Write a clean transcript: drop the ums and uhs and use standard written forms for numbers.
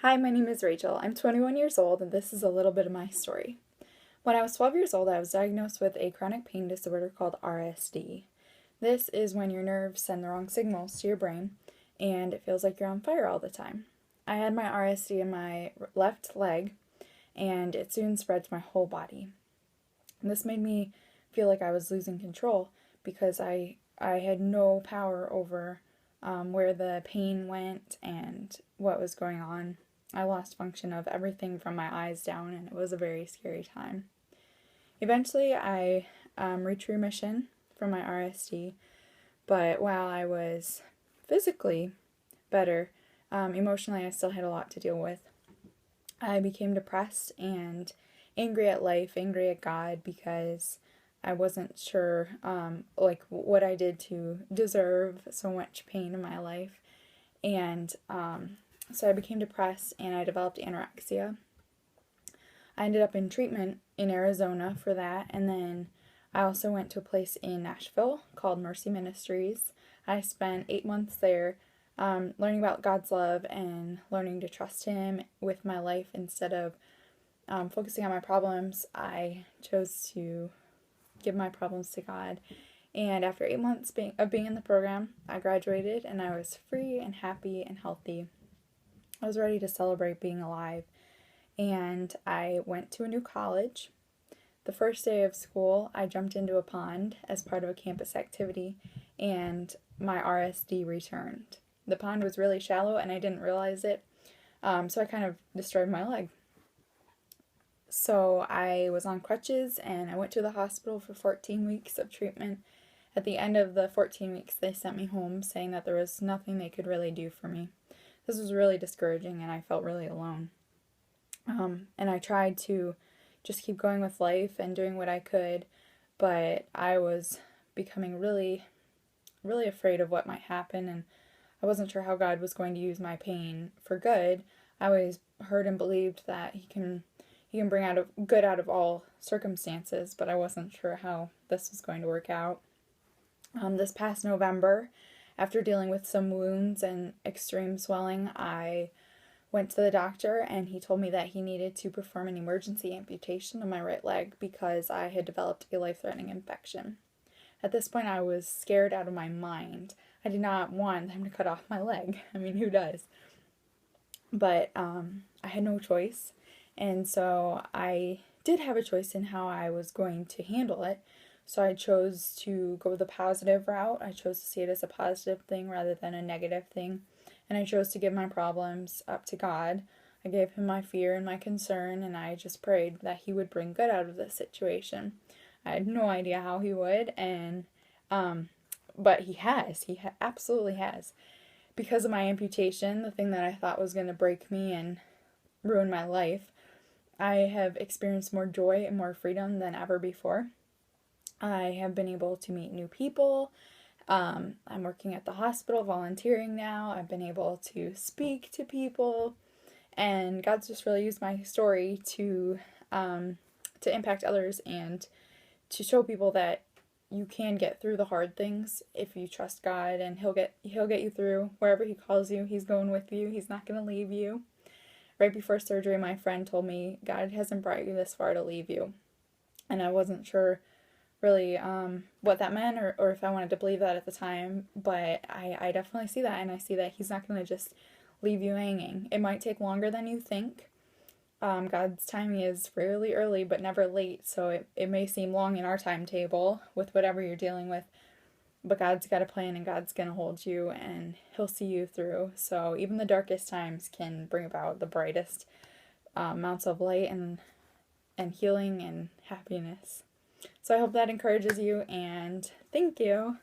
Hi, my name is Rachel. I'm 21 years old, and this is a little bit of my story. When I was 12 years old, I was diagnosed with a chronic pain disorder called RSD. This is when your nerves send the wrong signals to your brain, and it feels like you're on fire all the time. I had my RSD in my left leg, and it soon spread to my whole body. And this made me feel like I was losing control because I had no power over where the pain went and what was going on. I lost function of everything from my eyes down, and it was a very scary time. Eventually, I reached remission from my RSD, but while I was physically better, emotionally I still had a lot to deal with. I became depressed and angry at life, angry at God, because I wasn't sure what I did to deserve so much pain in my life. And so I became depressed and I developed anorexia. I ended up in treatment in Arizona for that, and then I also went to a place in Nashville called Mercy Ministries. I spent 8 months there learning about God's love and learning to trust Him with my life instead of focusing on my problems. I chose to give my problems to God. And after 8 months of being in the program, I graduated and I was free and happy and healthy. I was ready to celebrate being alive. And I went to a new college. The first day of school, I jumped into a pond as part of a campus activity, and my RSD returned. The pond was really shallow and I didn't realize it, so I kind of destroyed my leg. So I was on crutches and I went to the hospital for 14 weeks of treatment. At the end of the 14 weeks, they sent me home saying that there was nothing they could really do for me. This was really discouraging and I felt really alone. And I tried to just keep going with life and doing what I could, but I was becoming really, really afraid of what might happen, and I wasn't sure how God was going to use my pain for good. I always heard and believed that He can bring out good out of all circumstances, but I wasn't sure how this was going to work out. This past November, after dealing with some wounds and extreme swelling, I went to the doctor and he told me that he needed to perform an emergency amputation of my right leg because I had developed a life-threatening infection. At this point, I was scared out of my mind. I did not want them to cut off my leg. I mean, who does? But I had no choice. And so I did have a choice in how I was going to handle it. So I chose to go the positive route. I chose to see it as a positive thing rather than a negative thing. And I chose to give my problems up to God. I gave Him my fear and my concern, and I just prayed that He would bring good out of this situation. I had no idea how He would, and but He has. He absolutely has. Because of my amputation, the thing that I thought was going to break me and ruin my life, I have experienced more joy and more freedom than ever before. I have been able to meet new people. I'm working at the hospital volunteering now. I've been able to speak to people, and God's just really used my story to impact others and to show people that you can get through the hard things if you trust God, and He'll get you through wherever He calls you. He's going with you. He's not going to leave you. Right before surgery, my friend told me, God hasn't brought you this far to leave you. And I wasn't sure really what that meant or if I wanted to believe that at the time, but I definitely see that, and I see that He's not going to just leave you hanging. It might take longer than you think. God's timing is rarely early but never late, so it may seem long in our timetable with whatever you're dealing with, but God's got a plan and God's going to hold you and He'll see you through. So even the darkest times can bring about the brightest amounts of light and healing and happiness. So I hope that encourages you, and thank you.